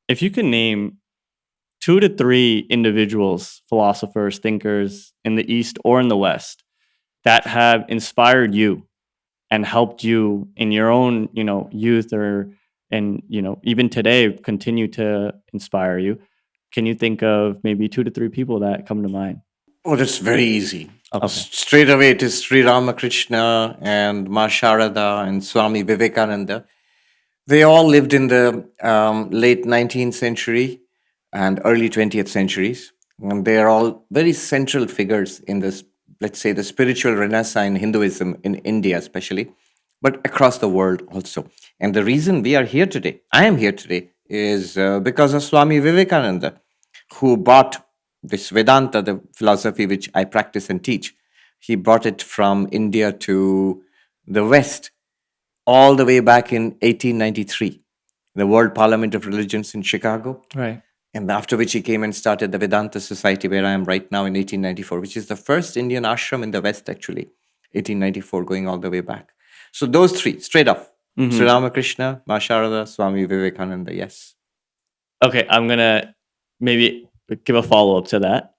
if you can name 2 to 3 individuals, philosophers, thinkers in the East or in the West that have inspired you and helped you in your own, youth or and even today continue to inspire you. Can you think of maybe 2 to 3 people that come to mind? Oh, that's very easy. Okay. Straight away, it is Sri Ramakrishna and Ma Sharada and Swami Vivekananda. They all lived in the late 19th century and early 20th centuries. And they are all very central figures in this, let's say, the spiritual renaissance in Hinduism in India, especially, but across the world also. And the reason we are here today, I am here today, is because of Swami Vivekananda, who brought this Vedanta, the philosophy which I practice and teach. He brought it from India to the West all the way back in 1893, the World Parliament of Religions in Chicago. Right. And after which he came and started the Vedanta Society, where I am right now in 1894, which is the first Indian ashram in the West, actually. 1894, going all the way back. So those three, straight off. Sri Ramakrishna, Ma Sharada, Swami Vivekananda, yes. Okay, I'm gonna maybe give a follow up to that.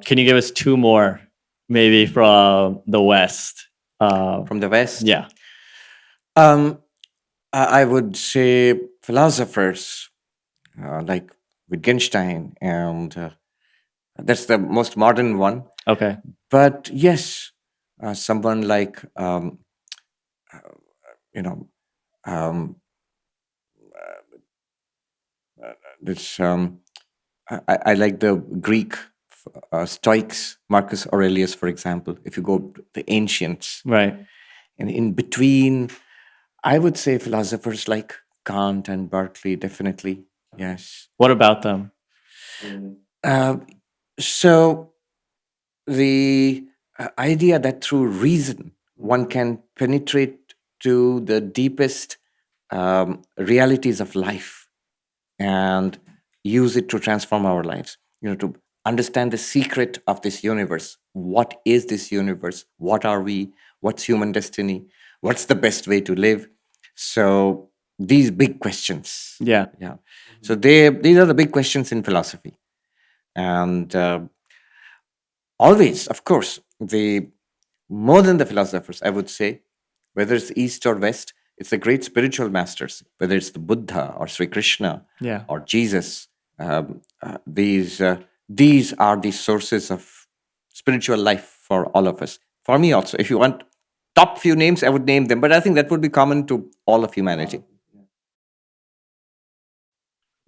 Can you give us 2 more, maybe from the West? From the West? Yeah. Um, I would say philosophers like Wittgenstein, and that's the most modern one. Okay. But yes, someone like you know um, this. I like the Greek Stoics, Marcus Aurelius, for example. If you go to the ancients, Right. and in between, I would say philosophers like Kant and Berkeley, definitely. Yes. What about them? Uh, so the idea that through reason one can penetrate to the deepest realities of life and use it to transform our lives, to understand the secret of this universe. What is this universe? What are we? What's human destiny? What's the best way to live? So these big questions. Yeah. Yeah. So these are the big questions in philosophy. And always, of course, the more than the philosophers, I would say, whether it's East or West, it's the great spiritual masters, whether it's the Buddha or Sri Krishna Yeah. or Jesus. These are the sources of spiritual life for all of us. For me also, if you want top few names, I would name them, but I think that would be common to all of humanity.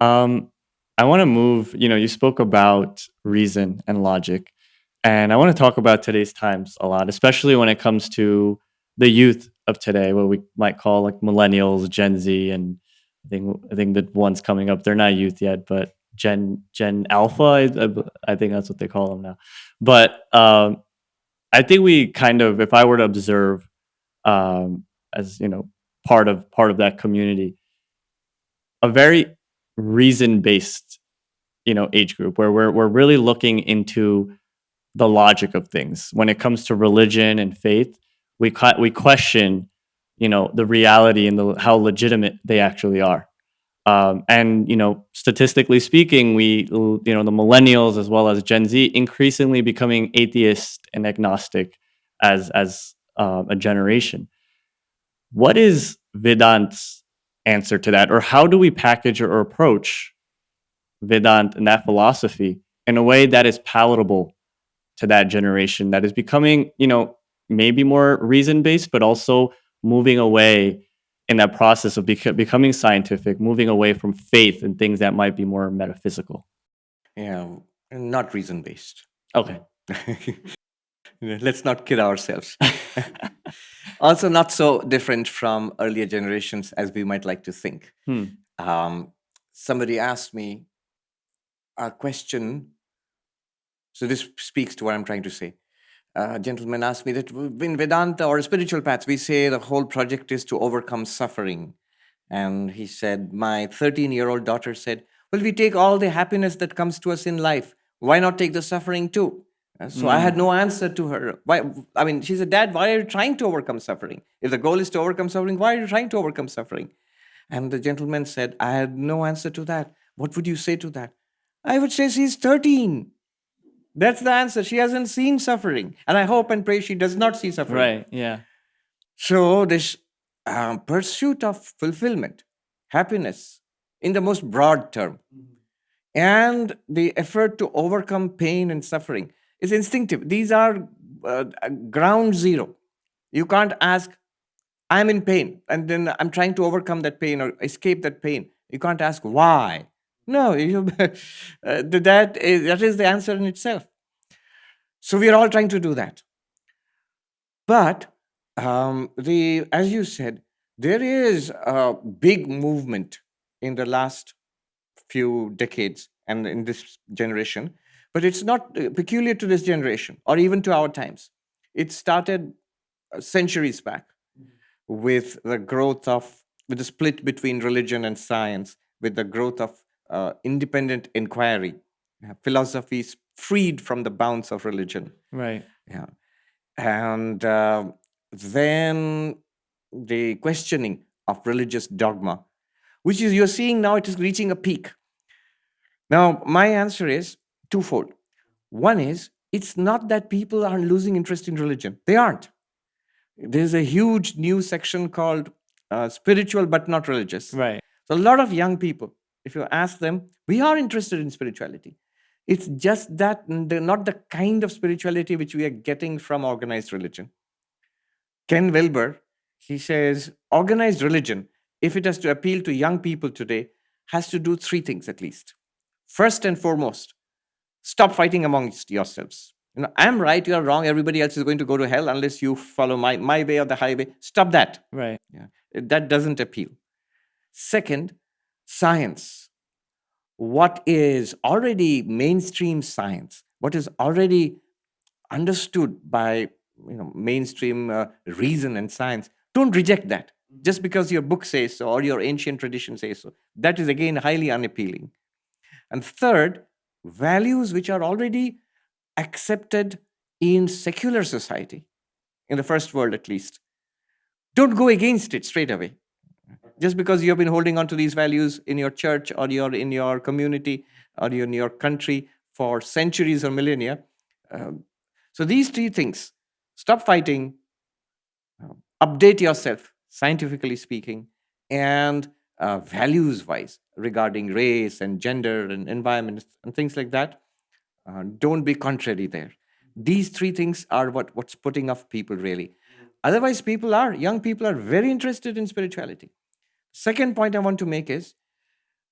I want to move, you spoke about reason and logic, and I want to talk about today's times a lot, especially when it comes to the youth of today, what we might call like millennials, Gen Z, and I think the ones coming up, they're not youth yet, but Gen Alpha, I think that's what they call them now. But I think we kind of, if I were to observe, as part of that community, a very reason based age group where we're really looking into the logic of things when it comes to religion and faith. We question the reality and how legitimate they actually are. And statistically speaking, the millennials as well as Gen Z increasingly becoming atheist and agnostic as a generation. What is Vedant's answer to that, or how do we package or approach Vedant and that philosophy in a way that is palatable to that generation that is becoming, maybe more reason based, but also moving away in that process of becoming scientific, moving away from faith and things that might be more metaphysical? Yeah, not reason based. Okay. Let's not kid ourselves. Also, not so different from earlier generations as we might like to think. Hmm. Somebody asked me a question. So, this speaks to what I'm trying to say. A gentleman asked me that in Vedanta or spiritual paths, we say the whole project is to overcome suffering. And he said, my 13-year-old daughter said, well, we take all the happiness that comes to us in life. Why not take the suffering too? So I had no answer to her. Why? I mean, she said, Dad, why are you trying to overcome suffering? If the goal is to overcome suffering, why are you trying to overcome suffering? And the gentleman said, I had no answer to that. What would you say to that? I would say she's 13. That's the answer. She hasn't seen suffering. And I hope and pray she does not see suffering. Right. Yeah. So, this pursuit of fulfillment, happiness in the most broad term, and the effort to overcome pain and suffering is instinctive. These are ground zero. You can't ask, I'm in pain, and then I'm trying to overcome that pain or escape that pain. You can't ask why. No, that is the answer in itself. So we are all trying to do that. But the as you said, there is a big movement in the last few decades and in this generation, but it's not peculiar to this generation or even to our times. It started centuries back with the growth of with the split between religion and science, with the growth of independent inquiry, philosophies freed from the bounds of religion. Right. Yeah. And then the questioning of religious dogma, which is you're seeing now it is reaching a peak. Now, my answer is twofold. One is it's not that people are losing interest in religion, they aren't. There's a huge new section called spiritual but not religious. Right. So, a lot of young people, if you ask them, we are interested in spirituality. It's just that not the kind of spirituality which we are getting from organized religion. Ken Wilber, he says, organized religion, if it has to appeal to young people today, has to do three things at least. First and foremost, stop fighting amongst yourselves. I'm right, you're wrong, everybody else is going to go to hell unless you follow my way or the highway. Stop that. Right. Yeah. That doesn't appeal. Second, science. What is already mainstream science, what is already understood by mainstream reason and science, don't reject that just because your book says so or your ancient tradition says so. That is again highly unappealing. And third, values which are already accepted in secular society, in the first world at least, don't go against it straight away. Just because you have been holding on to these values in your church or you're in your community or you're in your country for centuries or millennia. So these three things: stop fighting, update yourself, scientifically speaking, and values wise regarding race and gender and environment and things like that. Don't be contrary there. These three things are what's putting off people really. Otherwise, young people are very interested in spirituality. Second point I want to make is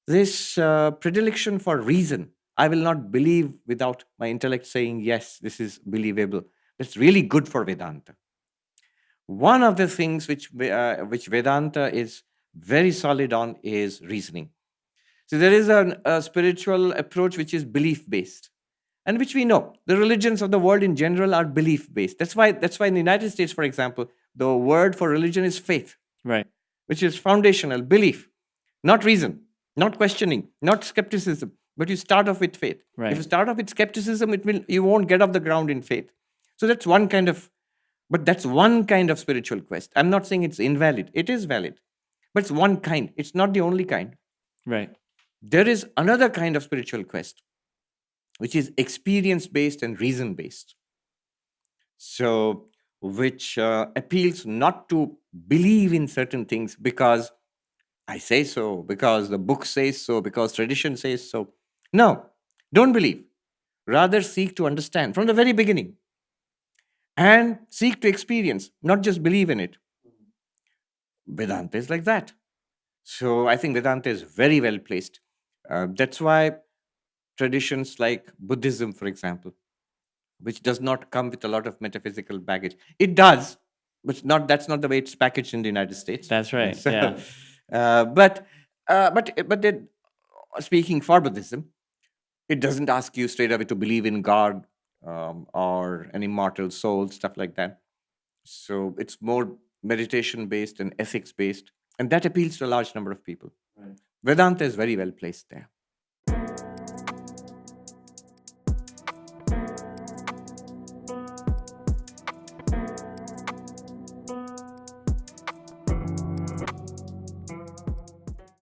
this predilection for reason. I will not believe without my intellect saying, yes, this is believable. That's really good for Vedanta. One of the things which Vedanta is very solid on is reasoning. So there is a spiritual approach which is belief based, and which we know the religions of the world in general are belief based. That's why in the United States, for example, the word for religion is faith, Right. which is foundational belief, not reason, not questioning, not skepticism. But you start off with faith. Right. If you start off with skepticism, you won't get off the ground in faith. So that's one kind of spiritual quest. I'm not saying it's invalid. It is valid. But it's one kind. It's not the only kind. Right. There is another kind of spiritual quest, which is experience based and reason based. So, which appeals not to believe in certain things because I say so, because the book says so, because tradition says so. No, don't believe. Rather, seek to understand from the very beginning and seek to experience, not just believe in it. Vedanta is like that. So, I think Vedanta is very well placed. That's why traditions like Buddhism, for example, which does not come with a lot of metaphysical baggage. It does, but that's not the way it's packaged in the United States. That's right. So, Yeah. but then, speaking for Buddhism, it doesn't ask you straight away to believe in God or an immortal soul, stuff like that. So it's more meditation based and ethics based, and that appeals to a large number of people. Right. Vedanta is very well placed there.